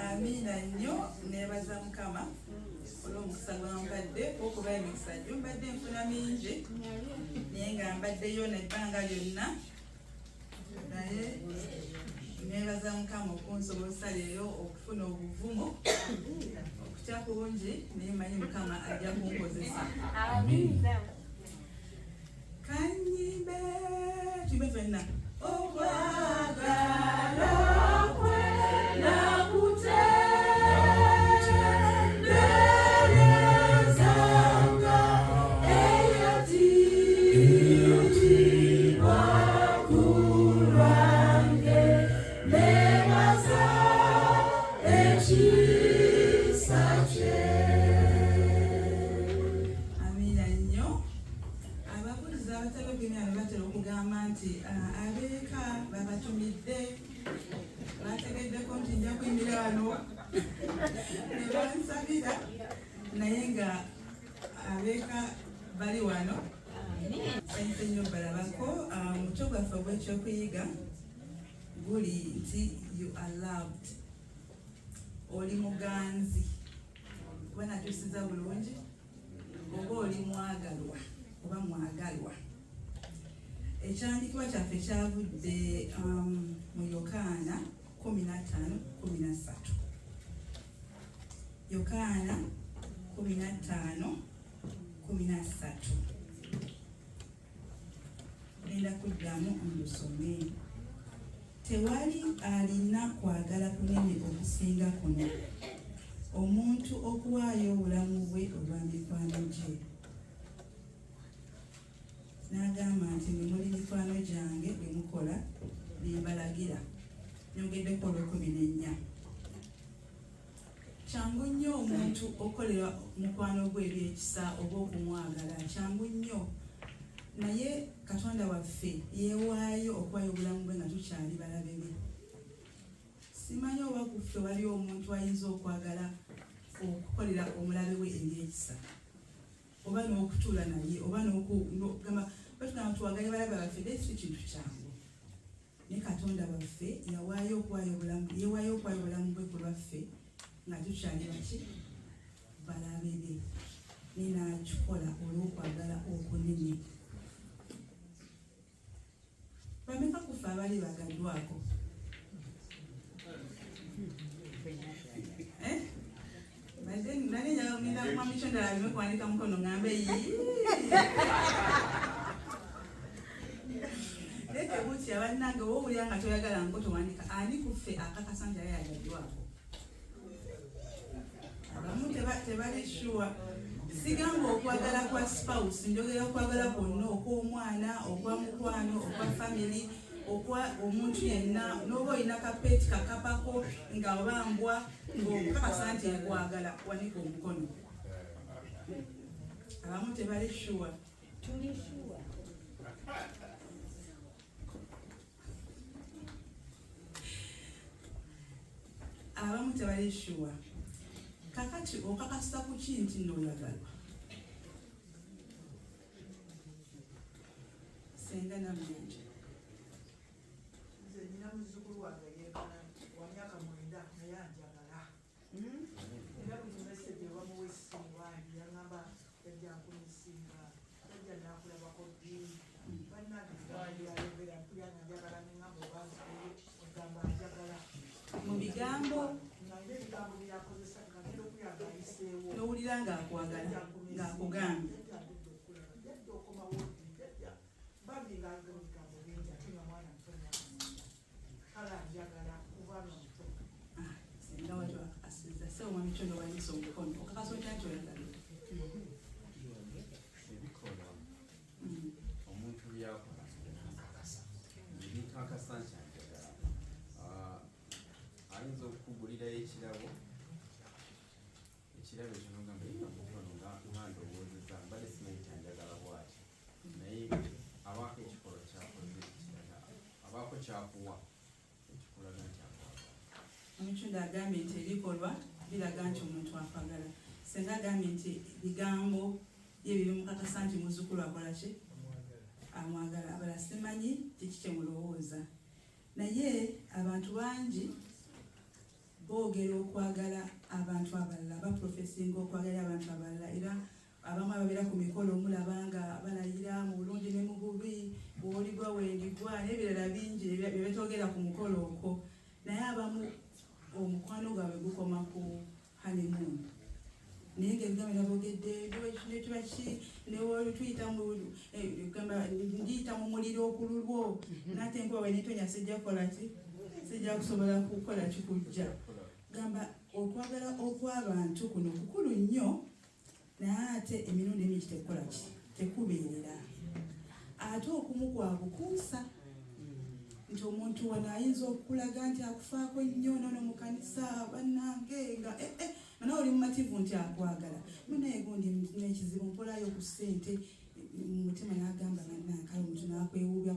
Amina nnyo nebaza Mukama olw'omukisa gwambadde okuba emikisa gyo mbadde nfuna mingi naye nga mbaddeyo nebbanga lyonna naye nebaza Mukama okunsobozesa leero okufuna obuvumo okutya kungi naye manyi Mukama ajja kunkozesa. Kanyimbe tuyimbe ffenna okwagala kwe nakutenderezanga eyatiibwa ku lwange nebaza ekisa kye. Amina nnyo. Ababuulizi abatalogenya ne batera okugamba nti abeeka babatumidde bategeddeko nti nja kuyimira wano ne bansabira naye nga abeeka bali wano. Sente nnyo balabako omutwe gwaffe ogw'ekyokuyiga guli nti you are loved. Oli muganzi kuba natuusiza bulungi oba oli mwagalwa oba mwagalwa. Ekyandikibwa kyaffe kyavudde mu Yokaana 15:13. Yokaana 15:13. Genda kuddamu olusome. Tewali alina kwagala kunene okusinga kuno, omuntu okuwaayo obulamu bwe olwa mikwano gye. N'agamba nti mwe muli mikwano gyange bwe mukola bye mbalagira. Nyogeddeko olw'okubiri. Kyangu nnyo omuntu okolera mukwano gwe ebyekisa oba okumwagala, kyangu nnyo. Naye Katonda waffe yeewaayo okuwaayo obulamu bwe nga tukyali balabe be. Simanyi oba ku ffe wali omuntu ayinza okwagala okukolera omulabe we ebyekisa oba n'okutuula naye oba n'okugamba batugamba tuwagale balabe baffe. Si kintu kyangu. Naye Katonda waffe yeewaayo okuwaayo obulamu bwe ku lwaffe nga tukyali baki balabe be, ne n'akikola olw'okwagala okunene. Bameka kufa abali bagaddwako? Nani njagala kumamisho ndala bime kuandika mukono ngambe leke butya bannange wowe owulira nga toyagala nkoto wandika ani kuffe akakasa nti yali agaddwako. Abamu tebali sure. Sigamba okwagala kwa spouse, njogera okwagala kwonna okw'omwana, okwa mukwano, okwa family, okwa omuntu yenna n'oba olina kapeti kakapako nga obambwa ng'okukakasa nti ekwagala wanika omukono. Abamu tebali sure. Tuli sure. Abamu tebali sure. Kakati okakasa ku ki nti n'oyagalwa? Senga namuyanja. Nze nina muzzukulu wange yeekana wa myaka 9 naye anjagala. Era buli message ebamuwa essimu wangi yaŋŋamba yajja nkumisinga yajja naakulabako ddi bannange ayogera mpulira njagala neŋŋamba obanzikuye ogamba njagala mu bigambo naye ebigambo byakozesa ngagenda okuyamba ayiseewo n'owulira ng'akwagala ng'akugambye jajja okomawo jajja bambi ng'aga mu bigambo bingi ate nga mwana mutonya kala njagala kubanga muto. Senga wali wakakasiza se omwami kyono wayisa omukono okakasa otya nti oyagala? Ebikola omuntu byakola ebikakasa nti anjagala. Ayinza okukugulirayo ekirabo ekyo nogamba mukono nga ndowoozeza mbadde simanyi kyanjagala bwati naye abaako ekikolo kyakoze abaako kyakuwa ekikolaga nti akwagala. Omukyunda agambye nti ebikolwa biraga nti omuntu akwagala. Senga agambye nti bigambo ye bibimukakasa nti muzzukulu akola ki? Amwagala. Abala simanyi kiki kye mulowooza naye abantu bangi boogera okwagala abantu abalala, baprofesinga okwagala abantu abalala, era abamu ababeera ku mikolo omulaba nga balayira mu bulungi ne mu bubi, bw'oligwa wendigwa n'ebirala bingi byebetogera ku mukolo okwo, naye abamu omukwano gwabwe gukoma ku honeymoon. Naye ng'ebigambo nabogedde netubaki netuyita ngiyita mu muliro okululwo nate enkuba wenetonya sijja kukola ki, sijja kusobola kukola kikujja. Gamba okwagala okw'abantu kuno kukulu nnyo, naye ate emirundi emingi tekola ki, tekubeerera. Ate okumu kwa bukuusa nti omuntu wano ayinza okulaga nti akufaako nnyo nono mu kanisa bannange nga naye oli mumativu nti akwagala, munaye gundi nekizibu mpolayo ku ssente, mumutima n'agamba bannange omuntu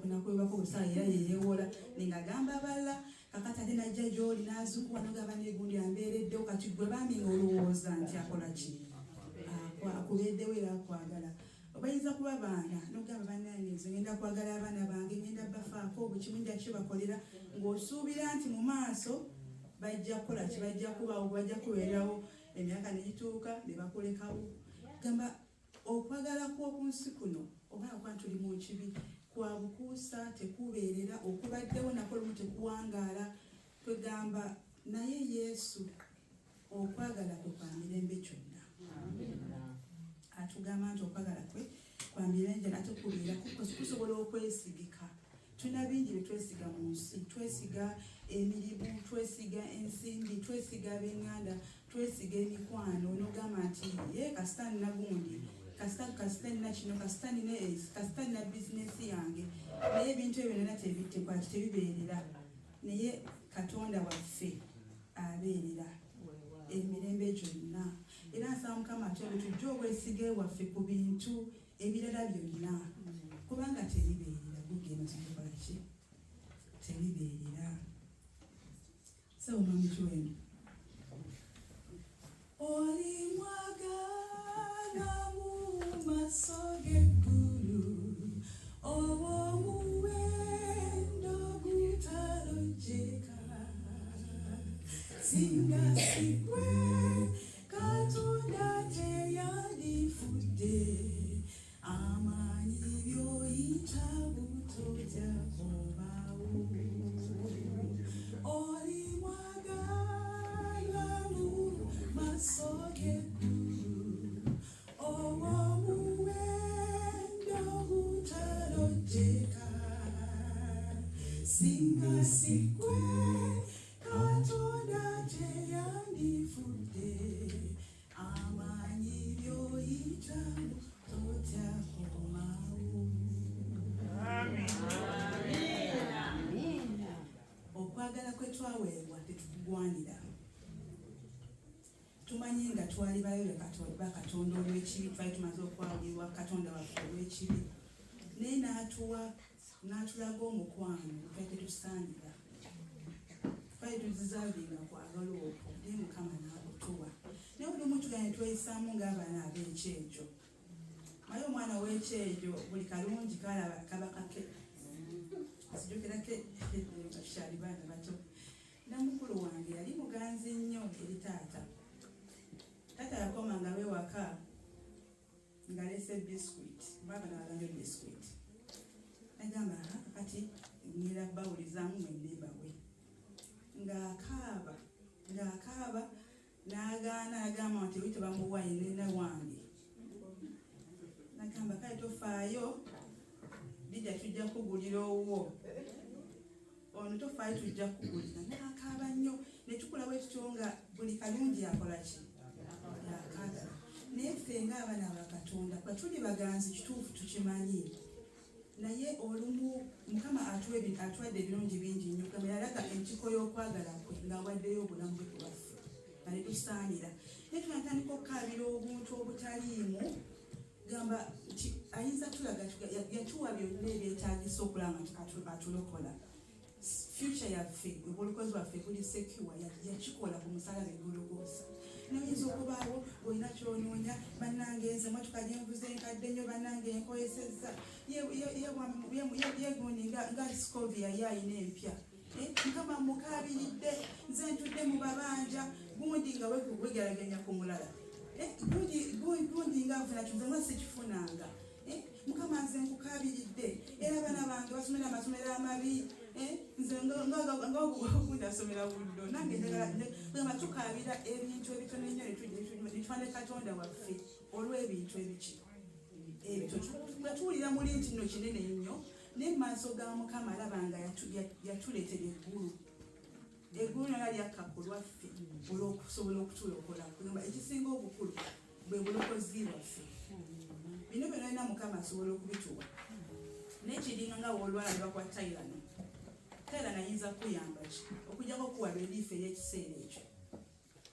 nakwewubako busaa era yeyewola nenga agamba abalala, kakati ate najja gy'oli n'azukuwa nogamba negundi ambeereddewo, kati gwe bambi ng'olowooza nti akola ki, akubeeddewo era akwagala. Obayinza kuba baana nogamba bannange nze ngenda kwagala abaana bange, ngenda bafaako bukimu nja kibakolera, ng'osuubira nti mu maaso bajja kukola ki, bajja kubawo, bajja kubeerawo, emyaka negituuka ne bakolekawo. Gamba okwagala kw'oku nsi kuno oba kwa tuli mu kibi, kwa bukuusa, tekubeerera, okubaddewo nako lumu tekuwangaala. Twegamba naye Yesu okwagala kwe kwa mirembe kyonna. Atugamba nti okwagala kwe kwa mirembe natukubeera kusobola okwesigika. Tuna bingi byetwesiga mu nsi, twesiga emirimu, twesiga ensimbi, twesiga ab'enganda, twesiga emikwano, nogamba nti ye kasita nina gundi, kasita nina kino, kasita nina esi, kasita nina bizinesi yange, naye ebintu ebyo byonna tebibeerera. Naye Katonda waffe abeerera emirembe gyonna, era nsaba Mukama atwebe tujje obwesige waffe ku bintu ebirala byonna, kubanga tebibeerera. Gugenda kikola ki, tebibeerera. So Mami Kiwendo, oli mwagala mu maaso g'eggulu, omuwendo gutalojjeka, singa sigwe Katonda teyandifudde, amaanyi by'oyita butojja kubaawo. Oli mwagala mu maaso g'eggulu, omuwendo gutalojjeka, singa sigwe Katonda teyandifudde, amaanyi by'oyita butojja kubaawo. Okwagala kwe twaweebwa tetukugwanira. Tumanyi nga twali bayoyo ba Katonda olw'ekibi, twali tumaze okwawulibwa Katonda waffe olw'ekibi, naye n'atulaga omukwano twali tetusaanira, twali tuzizaalinga kwagala okwo, naye Mukama n'agutuwa. Naye olumu tugane tweyisaamu ng'abaana ab'ekyejo, naye omwana w'ekyejo buli kalungi kaba kake, asijukirako kyali baana bato. Namukulu wange yali muganzi nnyo eri taata. Taata yakomanga wewaka ng'alese biscuit, baba n'abagambe biscuit. Nagamba kati ngira bawulizaamu mwennemba we. Ng'akaaba n'agaana, agamba nti wite bamuwaye nena wange. Nagamba kale tofaayo, Lydia tujja kugulira owuwo. Ono tofaayo tujja kugulira. N'akaaba nnyo, ne tukula bwe tutyo nga buli kalungi akola ki? Yaakaagala. Naye ffe ng'abaana ba Katonda kuba tuli baganzi kituufu tukimanyi. Naye olumu Mukama atwadde ebirungi bingi nnyo, Mukama yalaga enkiiko y'okwagala kwe ng'awaddeyo obulamu bwe ku baffe nga ne tusaanira. Naye tunatandika okukaabira obuntu obutaliimu, gamba nti ayinza tulaga yatuwa byonna ebyetaagisa okulaba nti atulokola. Future yaffe, obulokozi bwaffe buli secure, yakikola ku musalaba egologoosa. Noyinza okubaawo olina kyonoonya, bannange nze emmotoka gye nvuze enkadde nnyo, bannange enkozesezza, yegundi nga Scovia ye ayina empya. Mukama mukabiridde nze ntudde mu babanja gundi nga wegeraganya ku mulala gundi nga nfuna kintu nga sikifunanga Mukama nze nkukabiridde era abaana bange basomera amasomero amabi nze nga asomera buddo nange njagala tukabira ebintu ebitono ennyo netufane Katonda waffe olw'ebintu ebiki ebyo nga tuwulira muli nti nno kinene nnyo naye mu maaso ga Mukama alaba nga yatuleetera eggulu nala lyakka ku lwaffe olw'okusobola okutulokola kugamba ekisinga obukulu bwe bulokozi bwaffe bino byonna Mukama asobola okubituwa nekiringa nga woolwala lwakwa Taylano ayinza kuyamba ki okujjako okuwa relief ey'ekiseera ekyo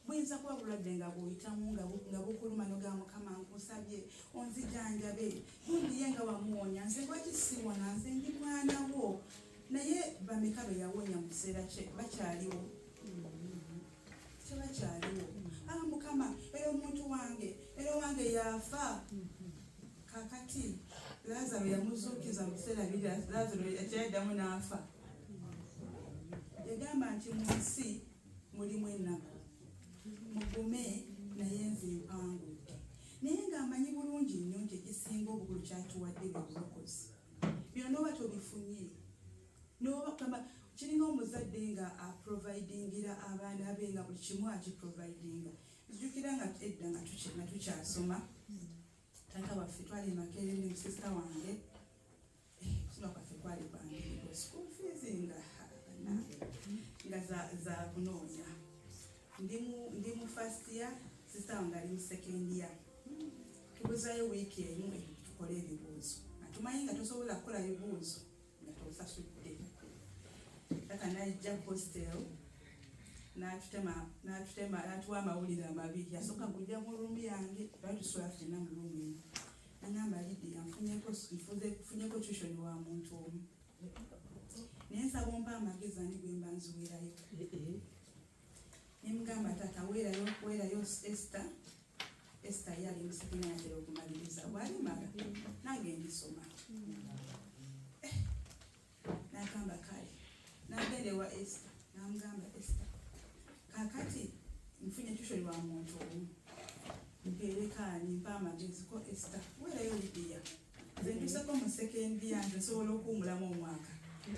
buyinza kuba bulwadde nga bw'oyitamu nga bukuluma noga Mukama nkusabye onzijanjabe bundiye nga wamuwonya nze gwakisiwana nze ndi mwana wo naye bameka be yawonya mu kiseera kye bakyaliwo tebakyaliwo Mukama era omuntu wange era wange yafa kakati Lazaro yamuzuukiza mu kiseera biri Lazaro ekyayaddamu n'afa yagamba nti mu nsi mulimu ennaku mugume naye nze mpangudde naye ng'amanyi bulungi nnyo nti ekisinga obukulu kyatuwadde bwe bulokozi bino n'oba tobifunye n'oba kiringa omuzadde nga aprovidingira abaana be nga buli kimu akiprovidinga nzijukira nga edda nga tukyasoma taata waffe twali Makerere ne musista wange kusoma kwaffe kwali kwangiribwa school fees nga za kunoonya ndi mu first year sister wange ali mu second year tubuzayo wiiki emu tukole ebibuuzo natumanyi nga tosobola kukola bibuuzo nga tosasudde taka najja hostel natuwa amawulire amabi yasooka kujja mu lumu yange lwali tusobola ffenna mu lumu emu nagamba Lydia nfunyeko tuition wa muntu omu naye nsaba ompa amagezi ani gwe mba nziweerayo nemugamba taata weerayo Esther yali musikina yatera okumaliriza bwalimala nange ndisoma nagamba kale nagende wa Esther namugamba Esther kakati nfunye tusholi wa muntu omu mpeerekaani mpa amagezi ko Esther weerayo Lydia nze ntuseko mu sekendi yange nsobola okuwumulamu omwaka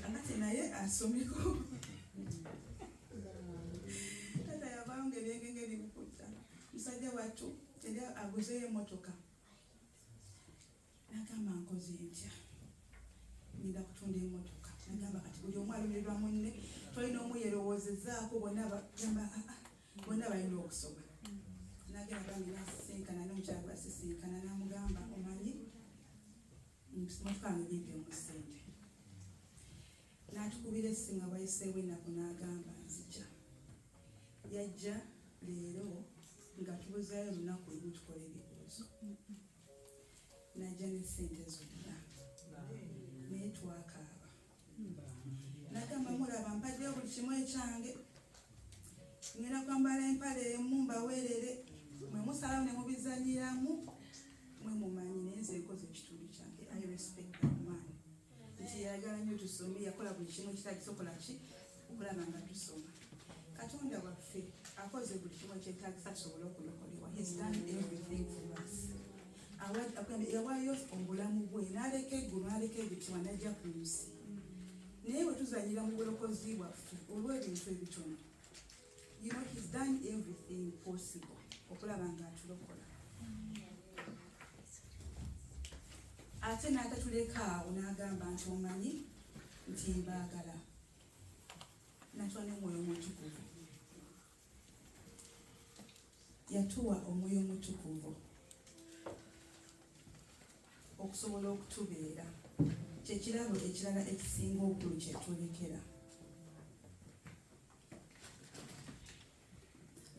akati naye asomeko tata yabange ebyengenge bikutta musajja wattu eri aguzeyo emotoka nagamba nkoze ntya ngenda kutunda emotoka nagamba kati buli omu alumirirwa munne tolina omu yerowoozezaako bonna balina okusoma nagenda bambi nasisinkana n'omukyala gwasisinkana namugamba omanyi motoka nga gyempya omusente natukubira essinga bwayiseewo ennaku n'agamba nzija yajja leero nga tubuzayo olunaku olumu tukola ebibuuzo najja n'essente zonna naye twakaaba nagamba mulaba mpaddeyo buli kimu ekyange ngenda kwambala empale emu mbaweerere mwe musalawo ne mubizanyiramu mwe mumanyi naye nze nkoze ekitundu kyange I respect that man nti yayagala nnyo tusome yakola buli kimu ekitagisokola ki okulaba nga tusoma Katonda waffe akoze buli kimu ekyetagisa tusobole okulokolebwa he has done everything for us yawaayo obulamu bwe n'aleka eggulu n'aleka ebitiwa najja ku nsi naye bwe tuzanyira mu bulokozi bwaffe olw'ebintu ebitono he's done everything possible okulaba nga atulokola ate n'atatuleka awo n'agamba nti omanyi nti mbaagala natuwa n'omwoyo omutukuvu yatuwa omwoyo omutukuvu okusobola okutubeera kyekirabo ekirala ekisinga obukulu kyetulekera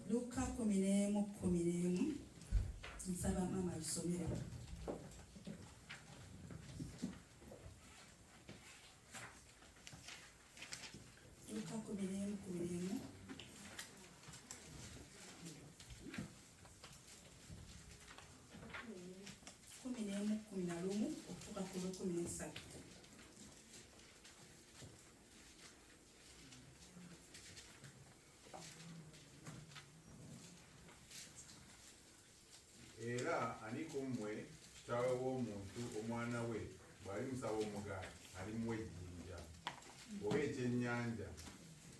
Luka 11:11 nsaba mama alisomera Luka 11:11 11:11 okutuuka ku 13 ku mmwe kitaawe w'omuntu omwana we bw'ali musaba omugaati alimuwa ejjinja oba ekyennyanja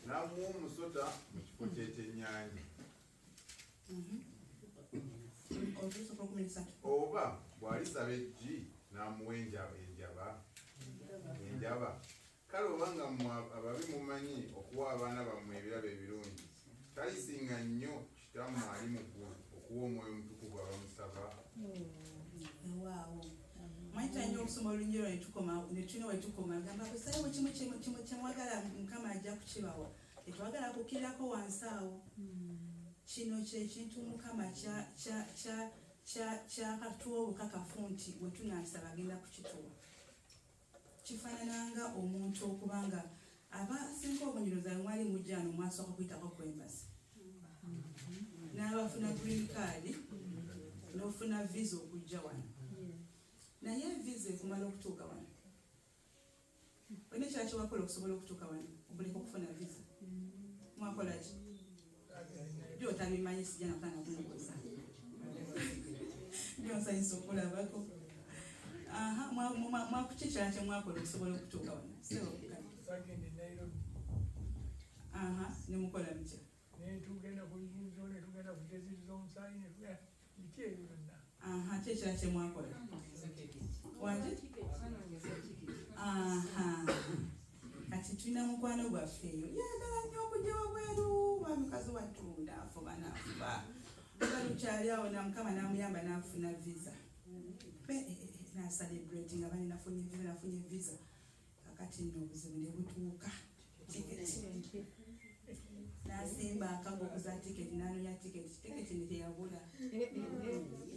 n'amuwa omusota mu kifo ky'ekyennyanja oba bw'alisaba eggi n'amuwa enjaba kale obanga mmwe ababi mumanyi okuwa abaana bammwe ebirabo ebirungi talisinga nnyo kitammwe ali mu ggulu okuwa omwoyo omutukuvu abamusaba. Waawo mwanyi nnyo okusoma olungi lwo netulina wetukoma agamba kusalawo kimu kyemwagala Mukama ajja kukibawa tetwagala kukkirako wansi awo kino kyekintu Mukama kyakatuwa obukakafu nti wetunasaba agenda kukituwa kifaanananga omuntu okubanga abasinga obunyiroza mwali mujjano mwasooka kuyitako kwembasi n'abafuna green card n'ofuna visa okujja wano naye visa ekumala okutuuka wano olina ekirala kyewakola okusobola okutuuka wano okuleka okufuna visa mwakola ki gyotabimanyi sijja nakana kumubuuza gyonsanyisa okulabako mwakuki ekirala kyemwakola okusobola okutuuka wano nemukola mutya netugenda kuyinzo netugenda kugeziriza omusaayi netugenda biki ebyo byonna ki ekirala kyemwakola wanje kati tulina mukwano gwaffeeyo yagala nnyo okujja wabweru bamukazi watunda afuba nafuba balukyali awo namukama namuyamba nafuna visa nasalebrati nga bani nafunye visa kakati nno obuzibu nebutuuka tiketi nasimba akago okuza tiketi nanonya tiketi neteyagula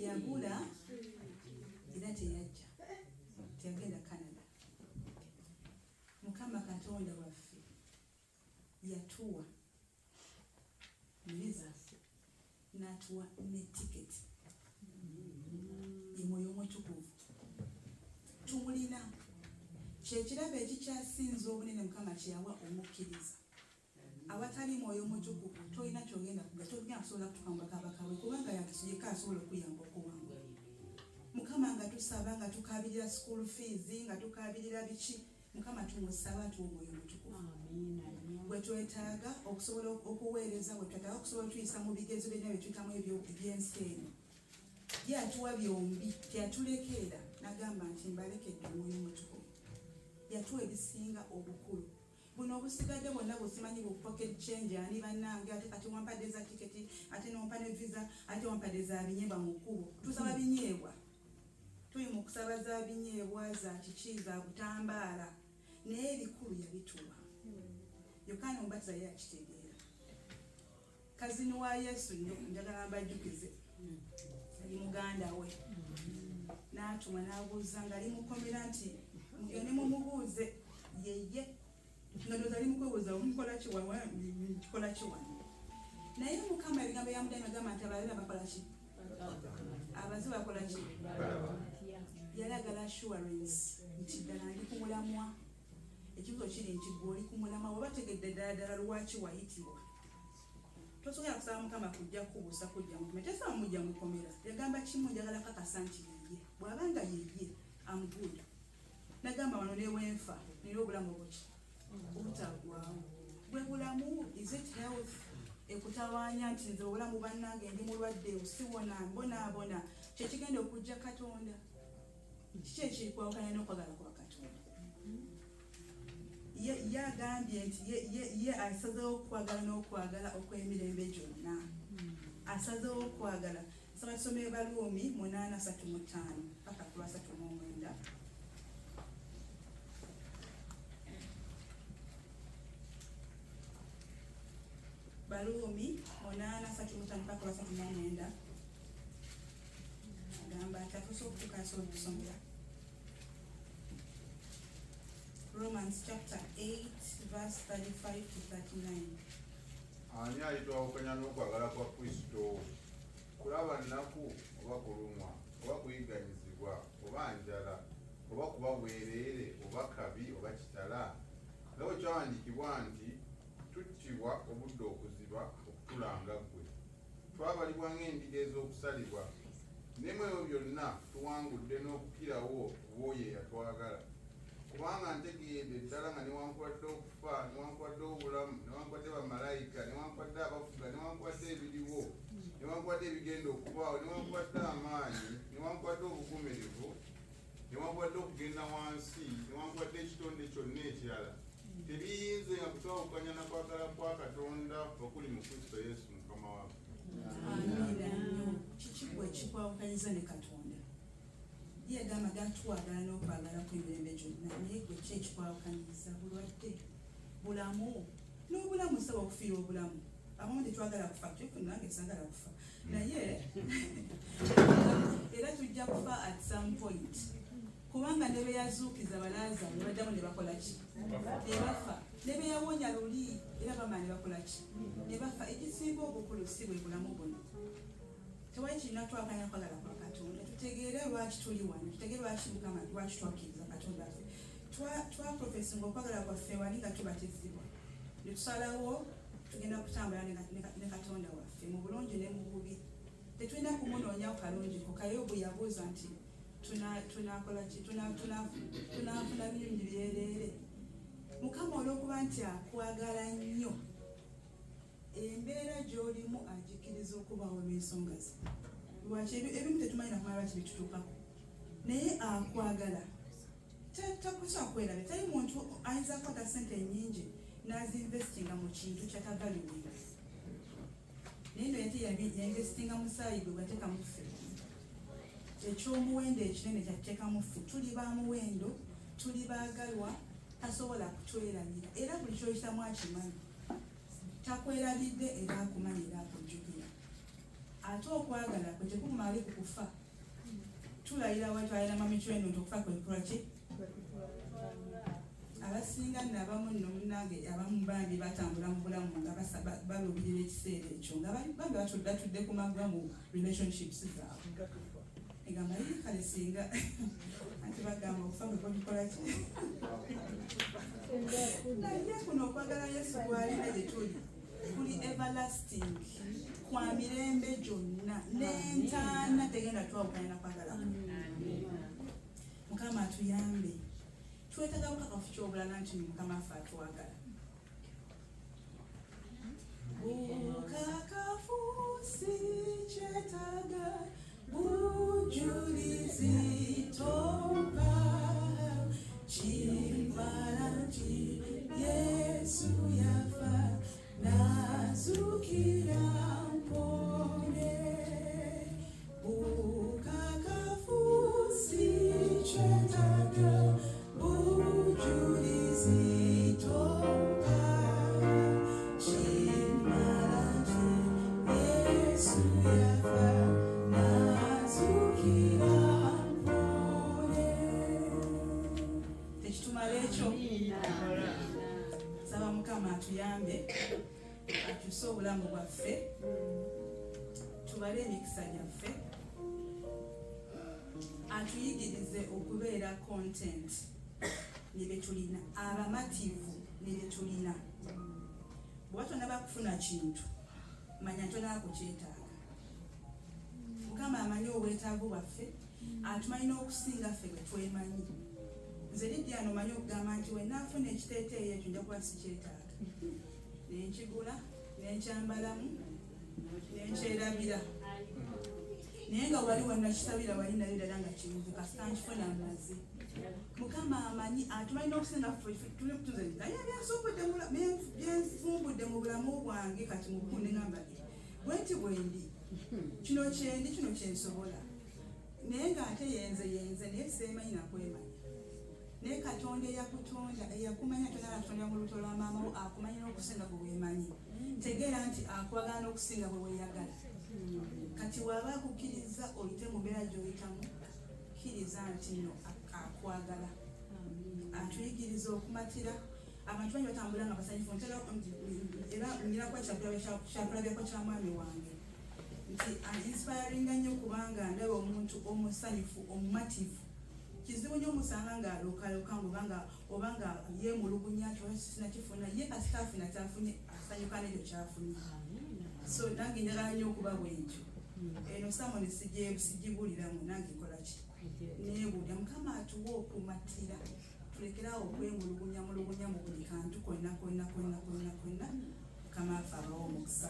yagula era teyajja teyagenda Canada. Mukama Katonda waffe yatuwa visa natuwa ne tiketi emwoyo omutukuvu tumulina kyekirabo ekikyasinza obunene Mukama kyeyawa omukkiriza awatali mwoyo omutukuvu tolina kyogenda kusobola kutukambula kabakawe kubanga yeka asobola okuyamba okuwangula Mukama nga tusaba nga tukabirira school fees nga tukabirira biki Mukama tumusaba tuwa omwoyo omutukuvu bwetwetaaga okusobola okuweereza bwetwetaaga okusobola tuyisa mu bigezo byonna byetuyitamu ebyensi eno yatuwa byombi teyatulekeera nagamba nti mbalekedde omwoyo omutukuvu yatuwa ebisinga obukulu buno obusigadde bwonna busimanyi bu pocket change ani bannange ate kati wampadde za tiketi ate nompa ne visa ate wampadde za binyeebwa mu kkubo tusaba binyeebwa tuli mu kusaba za binyeebwa za kiki za butambaala naye ebikulu yabituwa Yokaana Omubatiza ye akitegeera kazini wa Yesu njagala mbajjukize ali muganda we n'atuma n'abuuza nga limukomera nti mugende mumubuuze yeye nga ndowooza ali mukwebuuza mukola ki kikola ki wano naye Mukama ebigambo byamuddamu agamba nti abalala bakola ki abazibu bakola ki yalagala assurance nti ddala ndi ku mulamwa ekibuzo kiri nti gwe oli ku mulamwa oba tegedde ddala lwaki wayitibwa tosobola kusaba Mukama kujja kubuusa kujja mukomera tesaba mujja mukomera yagamba kimu njagala kakasa nti yeye bw'abanga yeye amugula nagamba wano newenfa nera obulamu buki obutagwawo bwe bulamu is it health ekutawaanya nti nze obulamu bannange ndi mulwadde siwona mbonaabona kyekigenda okujja Katonda kiki ekirikwawukana n'okwagala kwa Katonda ye agambye nti ye asazeewo okwagala n'okwagala okw'emirembe gyonna asazeewo okwagala saba tusome Baluumi 8:35 paka ku 39 Baluumi 8:35 paka 39 agamba ati atusobola okusomera Romans chapter 8 verse 35 to 39. Ani ayitwawukanya n'okwagala kwa Kristo kulaba nnaku oba kulumwa oba kuyiganyizibwa oba njala oba kuba bwereere oba kabi oba kitala nga bwe kyawandiikibwa nti tuttibwa obudde okuziba okutulanga ggwe twabalibwa ng'endiga ez'okusalibwa nemweyo byonna tuwangudde n'okukirawo bwoyo eyatwagala kubanga ntegeedde ddala nga newankubadde okufa newankubadde obulamu newankubadde bamalayika newankubadde abafuga newankubadde ebiriwo newankubadde ebigenda okubaawo newankubadde amaanyi newankubadde obugumirivu newankubadde okugenda wansi newankubadde ekitonde kyonna ekirala tebiyinze nga kutwawukanya nakwagala kwa Katonda okuli mu Kristo Yesu Mukama waffe. Kiki gwe kikwawukanyiza ne Katonda? Ye agamba gatwagala n'okwagala kw'emirembe gyonna, naye gwe ki ekikwawukanyiza? Bulwadde, bulamu, n'obulamu saba okufiira obulamu. Abamu tetwagala kufa, kyekuna nange saagala kufa, naye era tujja kufa at some point. Kubanga ne beyazuukiza Balaazaalo ne baddamu ne bakola ki? Ne bafa. Ne beyawonya luli era bamala ne bakola ki? Ne bafa. Ekisinga obukulu si bwe bulamu buno. Tewali kirina twakanya kwagala kwa Katonda. Tutegeere lwaki tuli wano, tutegeere lwaki Mukama lwaki twakkiriza Katonda waffe. Twaprofesinga okwagala kwaffe wali nga tubatizibwa. Ne tusalawo tugenda kutambula ne Katonda waffe mu bulungi ne mu bubi. Tetulina kumunoonya ku kalungiko. Kayobu yabuuza nti tunakola ki? Tunafuna birungi byereere. Mukama olw'okuba nti akwagala nnyo, embeera gy'olimu agikiriza okubaawo n'ensonga ze. Lwaki ebimu tetumanyi nakumala lwaki bitutuukako, naye akwagala takusa kwerabe. Tali muntu ayinza kukwata ssente nnyingi n'azinvestinga mu kintu kyatagaluwinga. Naye ndo yate yainvestinga musaayi gwe gwateeka mu ffe, ekyomuwendo ekinene kyateeka mu ffe. Tuli ba muwendo, tuli baagalwa, tasobola kutwerabira era buli kyoyitamu akimanyi. Takwerabidde era akumanyi era akujjukira. Ate okwagala kwe tekumali ku kufa. Tulayira watu ayina mamikiwendo nti okufa kwekukola ki? Abasinga nno abamu nno munnange abamu bambi batambula mu bulamu nga balubirira ekiseera ekyo nga bambi batudde ku magwa mu relationships zaabwe. Egamba yiri kale singa anti bagamba okufa kwe kukola ki? Naye kuno okwagala Yesu gwalina gye tuli kuli everlasting, kwa mirembe gyonna n'entaana tegenda twawukanya nakwagala. Mukama atuyambe. Twetaaga bukakafu ky'obulala nti Mukama affe atwagala. Bukakafu si kyetaaga, bujulizi topa, kimbala nti Yesu yafa nazukira mpone. Bukakafu si kyetaaga, bujulizi topa, kimbala nti Yesu yafa nazukira mpone. Tekitumala ekyo. Saba Mukama atuyambe, akyuse obulamu bwaffe, tubale emikisa gyaffe, atuyigirize okubeera content ne bye tulina, abamativu ne bye tulina. Bw'oba tonaba kufuna kintu, manya tonaba kukyetaaga. Mukama amanyi obwetaavu bwaffe, atumanyi n'okusinga ffe bwe twemanyi. Nze Lydia ano omanyi okugamba nti we naafuna ekiteeteeyi ekyo nja kuba sikyetaaga. Nenkigula, nenkyambalamu, nenkyerabira. Naye nga wali wannakisabira wali nayo ddala nga kibuze kasita nkifuna mmaze. Mukama amanyi atumanyi n'okusinga ffe tuli kutuze naye byenfumbudde mu bulamu bwange kati mu bukunde ngamba bwenti bwendi kino kyendi kino kyensobola. Naye ng'ate yenze naye seemanyi nakwemanya. Naye Katonda eyakutonda eyakumanya tonala kutonda mu lubuto lwa maama wo akumanyi n'okusinga bwe weemanyi. Tegeera nti akwagala n'okusinga bwe weeyagala. Kati waba akukkiriza oyite mu mbeera gy'oyitamu, kkiriza nti nno akwagala. Atuyigiriza okumatira. Abantu bangi batambula nga basanyufu era ngira kuba kyakulabyako kya mwami wange nti inspiringa nnyo kubanga ndaba omuntu omusanyufu omumativu. Kizibu nnyo omusanga ng'alokaloka obanga yeemulugunya sinakifuna ye kasitaafu nakyafunye asanyuka n'ekyo kyafunye. So nange njagala nnyo okuba bwentyo. eno samoni sijibuliramu nange nkolaki neebulya Mukama atuwa okumatira tulekerawo okwemulugunya mu buli kantu konna Mukama affe abawa omukisa